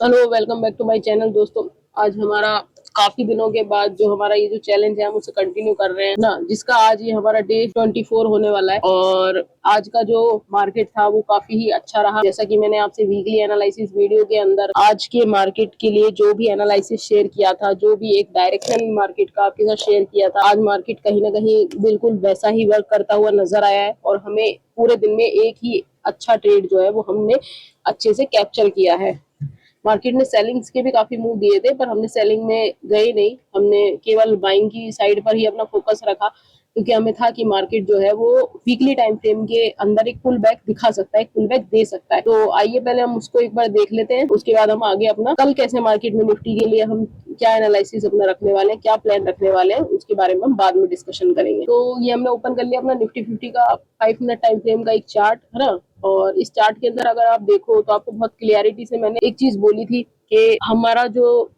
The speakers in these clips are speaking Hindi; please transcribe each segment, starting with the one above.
Hello, welcome back to my channel. दोस्तों, आज हमारा काफी दिनों के बाद जो हमारा ये जो चैलेंज है हम उसे कंटिन्यू कर रहे हैं ना, जिसका आज ये हमारा डे 24 होने वाला है। और आज का जो मार्केट था वो काफी ही अच्छा रहा। जैसा कि मैंने आपसे वीकली एनालिसिस वीडियो के अंदर आज के मार्केट के लिए जो भी एनालिसिस शेयर किया था, जो भी एक डायरेक्शन मार्केट का आपके साथ शेयर किया था, आज मार्केट कहीं ना कहीं बिल्कुल वैसा ही वर्क करता हुआ नजर आया है। और हमें पूरे दिन में एक ही अच्छा ट्रेड जो है वो हमने अच्छे से कैप्चर किया है। मार्केट ने सेलिंग्स के भी काफी मूव दिए थे, पर हमने सेलिंग में गए नहीं। हमने केवल बाइंग की साइड पर ही अपना फोकस रखा, क्योंकि हमें था कि मार्केट जो है वो वीकली टाइम फ्रेम के अंदर एक पुल बैक दिखा सकता है, एक पुल बैक दे सकता है। तो आइए पहले हम उसको एक बार देख लेते हैं, उसके बाद हम आगे अपना कल कैसे मार्केट में निफ्टी के लिए हम क्या एनालिसिस अपना रखने वाले हैं, क्या प्लान रखने वाले हैं, उसके बारे में हम बाद में डिस्कशन करेंगे। तो ये हमने ओपन कर लिया अपना निफ्टी 50 का 5 मिनट टाइम फ्रेम का एक चार्ट, है ना। और इस चार्ट के अंदर अगर आप देखो तो आपको बहुत क्लियरिटी से मैंने एक चीज बोली थी कि हमारा जो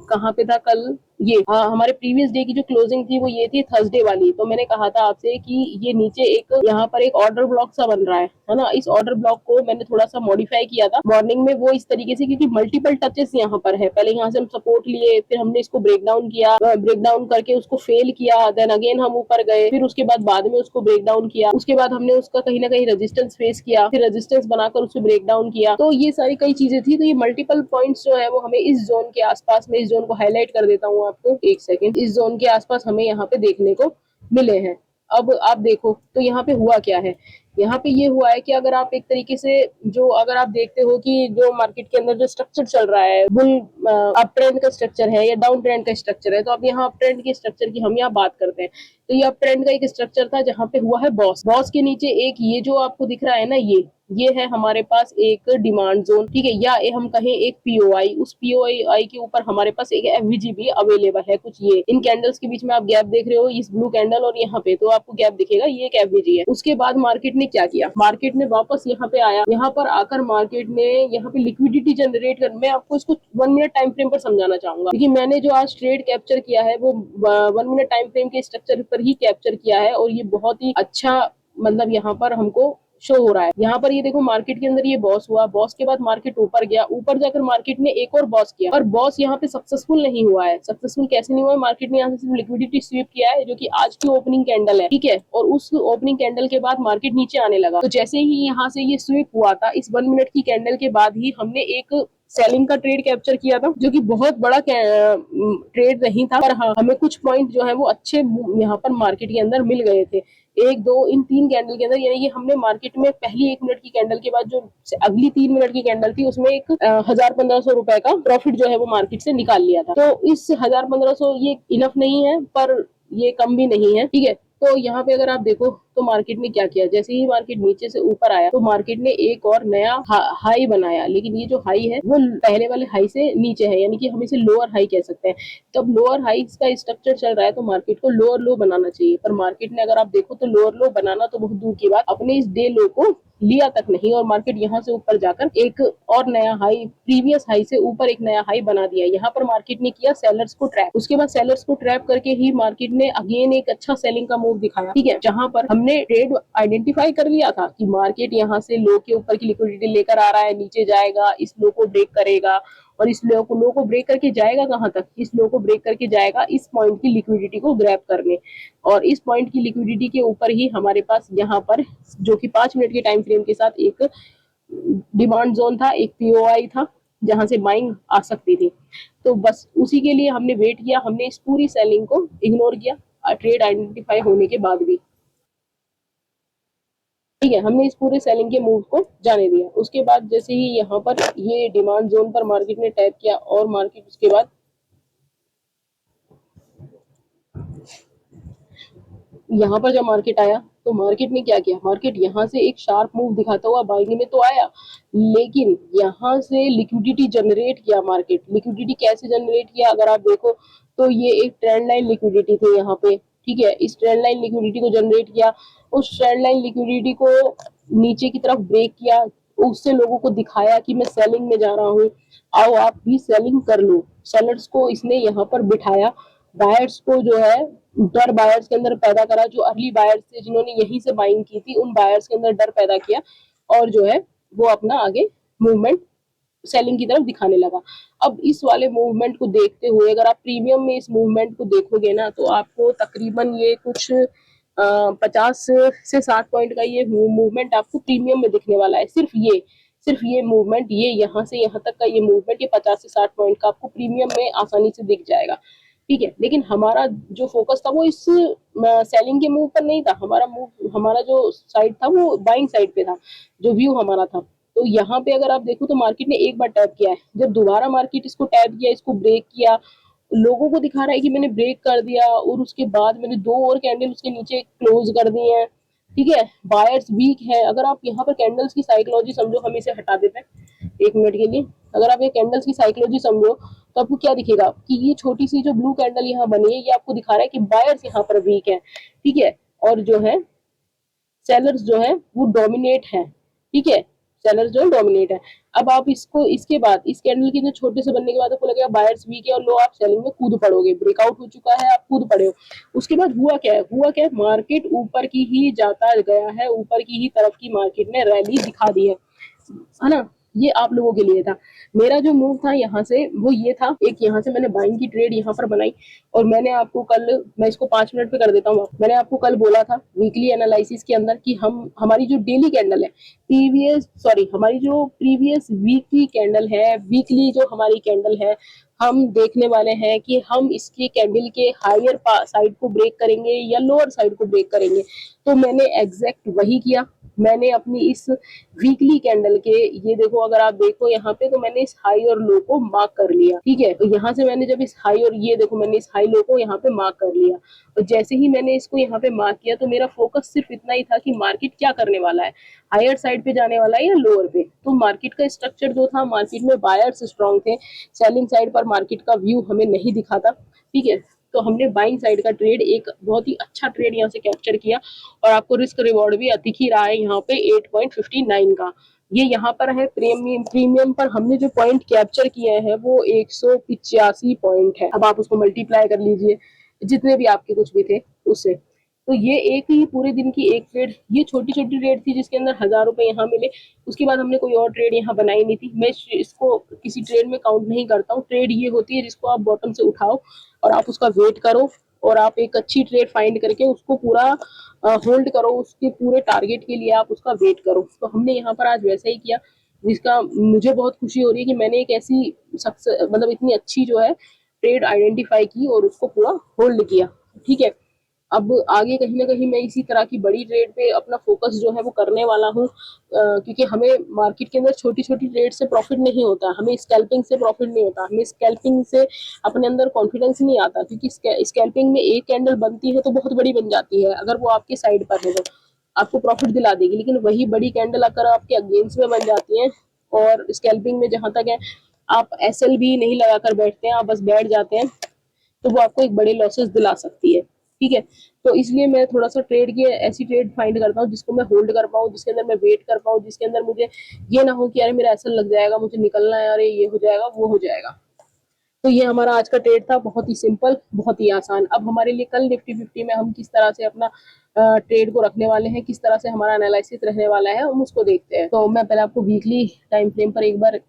कहाँ पे था कल, ये हमारे प्रीवियस डे की जो क्लोजिंग थी वो ये थी थर्सडे वाली। तो मैंने कहा था आपसे कि ये नीचे एक यहाँ पर एक ऑर्डर ब्लॉक सा बन रहा है ना। इस ऑर्डर ब्लॉक को मैंने थोड़ा सा मॉडिफाई किया था मॉर्निंग में, वो इस तरीके से, क्योंकि मल्टीपल टचेस यहाँ पर है। पहले यहाँ से हम सपोर्ट लिए, फिर हमने इसको ब्रेक डाउन किया, ब्रेक डाउन करके उसको फेल किया, देन अगेन हम ऊपर गए, फिर उसके बाद में उसको ब्रेक डाउन किया, उसके बाद हमने उसका कहीं ना कहीं रेजिस्टेंस फेस किया, फिर रेजिस्टेंस बनाकर उसे ब्रेक डाउन किया। तो ये सारी कई चीजें थी। तो ये मल्टीपल पॉइंट्स जो है वो हमें इस जोन के आसपास में, इस जोन को हाईलाइट कर देता हूँ आपको, एक सेकेंड, इस जोन के आसपास हमें यहाँ पे देखने को मिले हैं। अब आप देखो तो यहाँ पे हुआ क्या है। यहाँ पे ये हुआ है कि अगर आप एक तरीके से जो अगर आप देखते हो कि जो मार्केट के अंदर जो स्ट्रक्चर चल रहा है, बुल अप ट्रेंड का स्ट्रक्चर है या डाउन ट्रेंड का स्ट्रक्चर है, तो अब यहाँ अप ट्रेंड के स्ट्रक्चर की हम यहाँ बात करते हैं। तो ये अप ट्रेंड का एक स्ट्रक्चर था जहाँ पे हुआ है बॉस, बॉस के नीचे एक ये जो आपको दिख रहा है ना, ये है हमारे पास एक डिमांड जोन, ठीक है, या हम कहें एक पीओआई। उस पीओआई के ऊपर हमारे पास एक एफवीजी भी अवेलेबल है। कुछ ये इन कैंडल्स के बीच में आप गैप देख रहे हो, इस ब्लू कैंडल और यहाँ पे, तो आपको गैप दिखेगा, ये एक एफवीजी है। उसके बाद मार्केट ने क्या किया, मार्केट ने वापस यहाँ पे आया, यहाँ पर आकर मार्केट ने यहाँ पे लिक्विडिटी जनरेट कर, मैं आपको इसको 1 मिनट टाइम फ्रेम पर समझाना चाहूंगा, क्योंकि मैंने जो आज ट्रेड कैप्चर किया है वो 1 मिनट टाइम फ्रेम के स्ट्रक्चर पर ही कैप्चर किया है। और ये बहुत ही अच्छा, मतलब यहाँ पर हमको शो हो रहा है। यहाँ पर ये देखो, मार्केट के अंदर ये बॉस हुआ, बॉस के बाद मार्केट ऊपर गया, ऊपर जाकर मार्केट ने एक और बॉस किया, और बॉस यहाँ पे सक्सेसफुल नहीं हुआ है। सक्सेसफुल कैसे नहीं हुआ है, मार्केट ने यहाँ से सिर्फ लिक्विडिटी स्वीप किया है, जो कि आज की ओपनिंग कैंडल है, ठीक है। और उस ओपनिंग कैंडल के बाद मार्केट नीचे आने लगा। तो जैसे ही यहाँ से ये स्वीप हुआ था, इस 1 मिनट की कैंडल के बाद ही हमने एक सेलिंग का ट्रेड कैप्चर किया था, जो कि बहुत बड़ा ट्रेड नहीं था, पर हाँ, हमें कुछ पॉइंट जो है वो अच्छे यहाँ पर मार्केट के अंदर मिल गए थे। एक दो इन 3 कैंडल के अंदर, यानी कि हमने मार्केट में पहली 1 मिनट की कैंडल के बाद जो अगली 3 मिनट की कैंडल थी, उसमें एक 1000-1500 रुपए का प्रॉफिट जो है वो मार्केट से निकाल लिया था। तो इस 1000-1500 ये इनफ नहीं है, पर ये कम भी नहीं है, ठीक है। तो यहाँ पे अगर आप देखो तो मार्केट ने क्या किया, जैसे ही मार्केट नीचे से ऊपर आया तो मार्केट ने एक और नया हाई बनाया, लेकिन ये जो हाई है वो पहले वाले हाई से नीचे है, यानी कि हम इसे लोअर हाई कह सकते हैं। तो अब लोअर हाई का स्ट्रक्चर चल रहा है, तो मार्केट को लोअर लो बनाना चाहिए, पर मार्केट ने, अगर आप देखो तो लोअर लो बनाना तो बहुत दूर की बात, अपने इस डे लो को लिया तक नहीं, और मार्केट यहाँ से ऊपर जाकर एक और नया हाई, प्रीवियस हाई से ऊपर एक नया हाई बना दिया। यहाँ पर मार्केट ने किया सेलर्स को ट्रैप, उसके बाद सेलर्स को ट्रैप करके ही मार्केट ने अगेन एक अच्छा सेलिंग का मूव दिखाया, ठीक है, जहां पर हमने ट्रेड आइडेंटिफाई कर लिया था कि मार्केट यहाँ से लो के ऊपर की लिक्विडिटी लेकर आ रहा है, नीचे जाएगा, इस लो को ब्रेक करेगा, और इस लो को ब्रेक करके जाएगा कहां तक, इस लो को ब्रेक करके जाएगा इस पॉइंट की लिक्विडिटी को ग्रैब करने। और इस पॉइंट की लिक्विडिटी के ऊपर ही हमारे पास यहाँ पर, जो कि 5 मिनट के टाइम फ्रेम के साथ एक डिमांड जोन था, एक पीओआई था, जहां से बाइंग आ सकती थी। तो बस उसी के लिए हमने वेट किया, हमने इस पूरी सेलिंग को इग्नोर किया ट्रेड आइडेंटिफाई होने के बाद भी, ठीक है। हमने इस पूरे सेलिंग के मूव को जाने दिया। उसके बाद जैसे ही यहाँ पर ये डिमांड जोन पर मार्केट ने टैप किया, और मार्केट उसके बाद यहाँ पर जब मार्केट आया तो मार्केट ने क्या किया, मार्केट यहाँ से एक शार्प मूव दिखाता हुआ बाइंग में तो आया, लेकिन यहाँ से लिक्विडिटी जनरेट किया। मार्केट लिक्विडिटी कैसे जनरेट किया, अगर आप देखो तो ये एक ट्रेंड लाइन लिक्विडिटी थी यहाँ पे, ठीक है। इस ट्रेंड लाइन लिक्विडिटी को जनरेट किया, उस ट्रेंड लाइन लिक्विडिटी को नीचे की तरफ ब्रेक किया, उससे लोगों को दिखाया कि मैं सेलिंग में जा रहा हूँ, आओ आप भी सेलिंग कर लो। सेलर्स को इसने यहाँ पर बिठाया, बायर्स को जो है डर बायर्स के अंदर पैदा करा, जो अर्ली बायर्स थे जिन्होंने यहीं से बाइंग की थी, उन बायर्स के अंदर डर पैदा किया, और जो है वो अपना आगे मूवमेंट सेलिंग की तरफ दिखाने लगा। अब इस वाले मूवमेंट को देखते हुए अगर आप प्रीमियम में इस मूवमेंट को देखोगे ना, तो आपको तकरीबन ये कुछ 50 से 60 पॉइंट का ये मूवमेंट आपको प्रीमियम में दिखने वाला है। सिर्फ ये मूवमेंट, ये यहाँ से यहाँ तक का ये मूवमेंट, ये 50 से 60 पॉइंट का आपको प्रीमियम में आसानी से दिख जाएगा। ठीक है, लेकिन हमारा जो फोकस था वो इस सेलिंग के मूव पर नहीं था। हमारा जो साइड था वो बाइंग साइड पे था, जो व्यू हमारा था। तो यहाँ पे अगर आप देखो तो मार्केट ने एक बार टैप किया है, जब दोबारा मार्केट इसको टैप किया, इसको ब्रेक किया, लोगों को दिखा रहा है कि मैंने ब्रेक कर दिया, और उसके बाद मैंने 2 और कैंडल उसके नीचे क्लोज कर दी हैं। ठीक है, बायर्स वीक है। अगर आप यहाँ पर कैंडल्स की साइकोलॉजी समझो, हम इसे हटा देते हैं 1 मिनट के लिए। अगर आप ये कैंडल्स की साइकोलॉजी समझो तो आपको क्या दिखेगा कि ये छोटी सी जो ब्लू कैंडल यहाँ बनी है, ये आपको दिखा रहा है कि बायर्स यहाँ पर वीक है। ठीक है, और जो है सेलर्स जो है वो डोमिनेट है। ठीक है, सेलर्स जो है डोमिनेट है। अब आप इसको, इसके बाद इस कैंडल के छोटे से बनने के बाद आपको लगेगा बायर्स वीक है और लो, आप सेलिंग में कूद पड़ोगे। ब्रेकआउट हो चुका है, आप कूद पड़े हो। उसके बाद हुआ क्या है, मार्केट ऊपर की ही जाता गया है, ऊपर की ही तरफ की मार्केट ने रैली दिखा दी है ना। ये आप लोगों के लिए था। मेरा जो मूव था यहाँ से वो ये था, एक यहाँ से मैंने बाइंग की ट्रेड यहाँ पर बनाई, और मैंने आपको कल, मैं इसको 5 मिनट पे कर देता हूँ, मैंने आपको कल बोला था वीकली एनालिसिस के अंदर कि हमारी जो डेली कैंडल है, हमारी जो प्रीवियस वीक की कैंडल है, वीकली जो हमारी कैंडल है, हम देखने वाले हैं कि हम इसके कैंडल के हायर साइड को ब्रेक करेंगे या लोअर साइड को ब्रेक करेंगे। तो मैंने एग्जैक्ट वही किया। मैंने अपनी इस वीकली कैंडल के, ये देखो, अगर आप देखो यहाँ पे, तो मैंने इस हाई और लो को मार्क कर लिया। ठीक है, तो यहाँ से मैंने जब इस हाई, और ये देखो मैंने इस हाई लो को यहाँ पे मार्क कर लिया, और जैसे ही मैंने इसको यहाँ पे मार्क किया, तो मेरा फोकस सिर्फ इतना ही था कि मार्केट क्या करने वाला है, हायर साइड पे जाने वाला है या लोअर पे। तो मार्केट का स्ट्रक्चर जो था, मार्केट में बायर्स स्ट्रॉन्ग थे, सेलिंग साइड पर मार्केट का व्यू हमें नहीं दिखा था। ठीक है, तो हमने बाइंग साइड का ट्रेड, एक बहुत ही अच्छा ट्रेड यहाँ से कैप्चर किया, और आपको रिस्क रिवॉर्ड भी दिख ही रहा है यहाँ पे 8.59 का। ये यहाँ पर है प्रीमियम पर हमने जो पॉइंट कैप्चर किए हैं वो 185 पॉइंट है। अब आप उसको मल्टीप्लाई कर लीजिए जितने भी आपके कुछ भी थे उससे। तो ये एक ही पूरे दिन की एक ट्रेड, ये छोटी छोटी ट्रेड थी जिसके अंदर 1000 रुपए यहाँ मिले। उसके बाद हमने कोई और ट्रेड यहाँ बनाई नहीं थी। मैं इसको किसी ट्रेड में काउंट नहीं करता हूँ। ट्रेड ये होती है जिसको आप बॉटम से उठाओ और आप उसका वेट करो, और आप एक अच्छी ट्रेड फाइंड करके उसको पूरा होल्ड करो, उसके पूरे टारगेट के लिए आप उसका वेट करो। तो हमने यहाँ पर आज वैसा ही किया, जिसका मुझे बहुत खुशी हो रही है कि मैंने एक ऐसी मतलब इतनी अच्छी जो है ट्रेड आइडेंटिफाई की और उसको पूरा होल्ड किया। ठीक है, अब आगे कहीं ना कहीं मैं इसी तरह की बड़ी ट्रेड पे अपना फोकस जो है वो करने वाला हूँ, क्योंकि हमें मार्केट के अंदर छोटी छोटी ट्रेड से प्रॉफिट नहीं होता, हमें स्कैल्पिंग से प्रॉफिट नहीं होता, हमें स्कैल्पिंग से अपने अंदर कॉन्फिडेंस नहीं आता, क्योंकि स्कैल्पिंग में एक कैंडल बनती है तो बहुत बड़ी बन जाती है, अगर वो आपके साइड पर है तो आपको प्रॉफिट दिला देगी। लेकिन वही बड़ी कैंडल अगर आपके अगेंस्ट में बन जाती है, और स्कैल्पिंग में जहां तक है आप एसएल भी नहीं लगाकर बैठते हैं, आप बस बैठ जाते हैं, तो वो आपको एक बड़े लॉसेस दिला सकती है। ठीक है, तो इसलिए मैं थोड़ा सा ट्रेड की ऐसी ट्रेड फाइंड करता हूँ जिसको मैं होल्ड कर पाऊँ, जिसके अंदर मैं वेट कर पाऊँ, जिसके अंदर मुझे ये ना हो कि यार मेरा ऐसा लग जाएगा, मुझे निकलना है, अरे ये हो जाएगा वो हो जाएगा। तो ये हमारा आज का ट्रेड था, बहुत ही सिंपल, बहुत ही आसान। अब हमारे लिए कल निफ्टी 50 में हम किस तरह से अपना ट्रेड को रखने वाले हैं, किस तरह से हमारा एनालिसिस रहने वाला है, हम उसको देखते हैं। तो मैं पहले आपको वीकली टाइम फ्रेम पर एक बार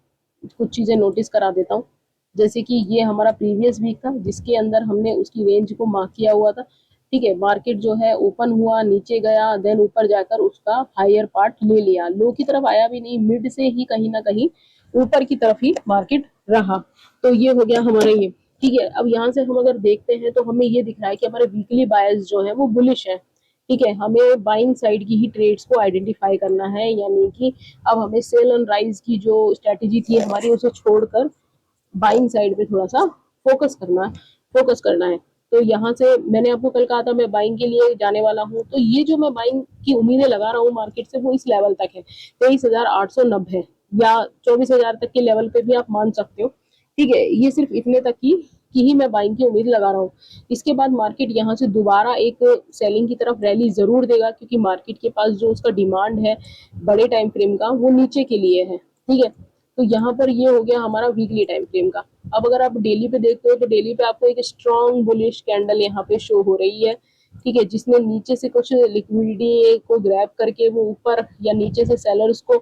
कुछ चीजें नोटिस करा देता हूँ। जैसे कि ये हमारा प्रीवियस वीक था जिसके अंदर हमने उसकी रेंज को मार्क किया हुआ था। ठीक है, मार्केट जो है ओपन हुआ, नीचे गया, देन ऊपर जाकर उसका हायर पार्ट ले लिया, लो की तरफ आया भी नहीं, मिड से ही कहीं ना कहीं ऊपर की तरफ ही मार्केट रहा। तो ये हो गया हमारा ये। ठीक है, अब यहाँ से हम अगर देखते हैं तो हमें ये दिख रहा है कि हमारे वीकली बायर्स जो है वो बुलिश है। ठीक है, हमें बाइंग साइड की ही ट्रेड्स को आइडेंटिफाई करना है, यानी कि अब हमें सेल एंड राइज की जो स्ट्रेटेजी थी हमारी उसे छोड़कर बाइंग साइड पे थोड़ा सा फोकस करना है। तो यहाँ से मैंने आपको कल कहा था मैं बाइंग के लिए जाने वाला हूँ, तो ये जो मैं बाइंग की उम्मीदें लगा रहा हूँ मार्केट से वो इस लेवल तक है, 23,890 या 24,000 तक के लेवल पे भी आप मान सकते हो। ठीक है, ये सिर्फ इतने तक की ही मैं बाइंग की उम्मीद लगा रहा हूँ। इसके बाद मार्केट यहाँ से दोबारा एक सेलिंग की तरफ रैली जरूर देगा, क्योंकि मार्केट के पास जो उसका डिमांड है बड़े टाइम फ्रेम का वो नीचे के लिए है। ठीक है, तो यहाँ पर ये हो गया हमारा वीकली टाइम फ्रेम का। अब अगर आप डेली पे देखते हो तो डेली पे आपको एक स्ट्रॉन्ग बुलिश कैंडल यहाँ पे शो हो रही है। ठीक है, जिसने नीचे से कुछ लिक्विडिटी को ग्रैब करके वो ऊपर या नीचे से सेलर्स को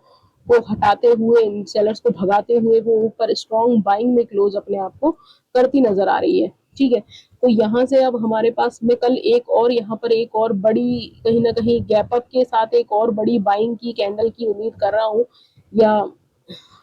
को हटाते हुए, इन सेलर्स को भगाते हुए वो ऊपर स्ट्रॉन्ग बाइंग में क्लोज अपने आप को करती नजर आ रही है। ठीक है, तो यहाँ से अब हमारे पास में कल एक और यहाँ पर एक और बड़ी कहीं ना कहीं गैप अप के साथ एक और बड़ी बाइंग की कैंडल की उम्मीद कर रहा हूँ, या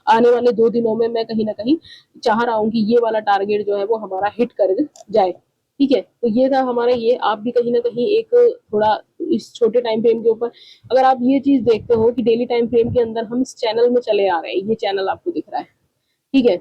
आने वाले 2 दिनों में मैं कहीं ना कहीं चाह रहा हूँ कि ये वाला टारगेट जो है वो हमारा हिट कर जाए। ठीक है, तो ये था हमारा ये। आप भी कहीं ना कहीं एक थोड़ा इस छोटे टाइम फ्रेम के ऊपर अगर आप ये चीज देखते हो कि डेली टाइम फ्रेम के अंदर हम इस चैनल में चले आ रहे हैं, ये चैनल आपको दिख रहा है। ठीक है,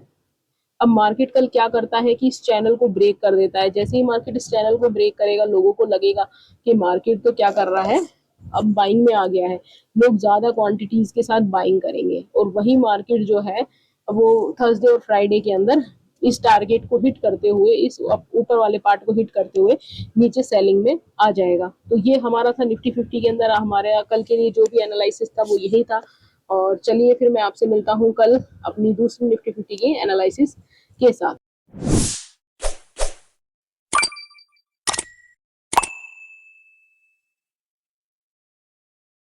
अब मार्केट कल क्या करता है कि इस चैनल को ब्रेक कर देता है। जैसे ही मार्केट इस चैनल को ब्रेक करेगा, लोगों को लगेगा कि मार्केट तो क्या कर रहा है, अब बाइंग में आ गया है, लोग ज्यादा क्वांटिटीज के साथ बाइंग करेंगे, और वही मार्केट जो है वो थर्सडे और फ्राइडे के अंदर इस टारगेट को हिट करते हुए, इस ऊपर वाले पार्ट को हिट करते हुए नीचे सेलिंग में आ जाएगा। तो ये हमारा था निफ्टी 50 के अंदर हमारे कल के लिए जो भी एनालिसिस था वो यही था। और चलिए फिर मैं आपसे मिलता हूँ कल अपनी दूसरी निफ्टी 50 की एनालिसिस के साथ।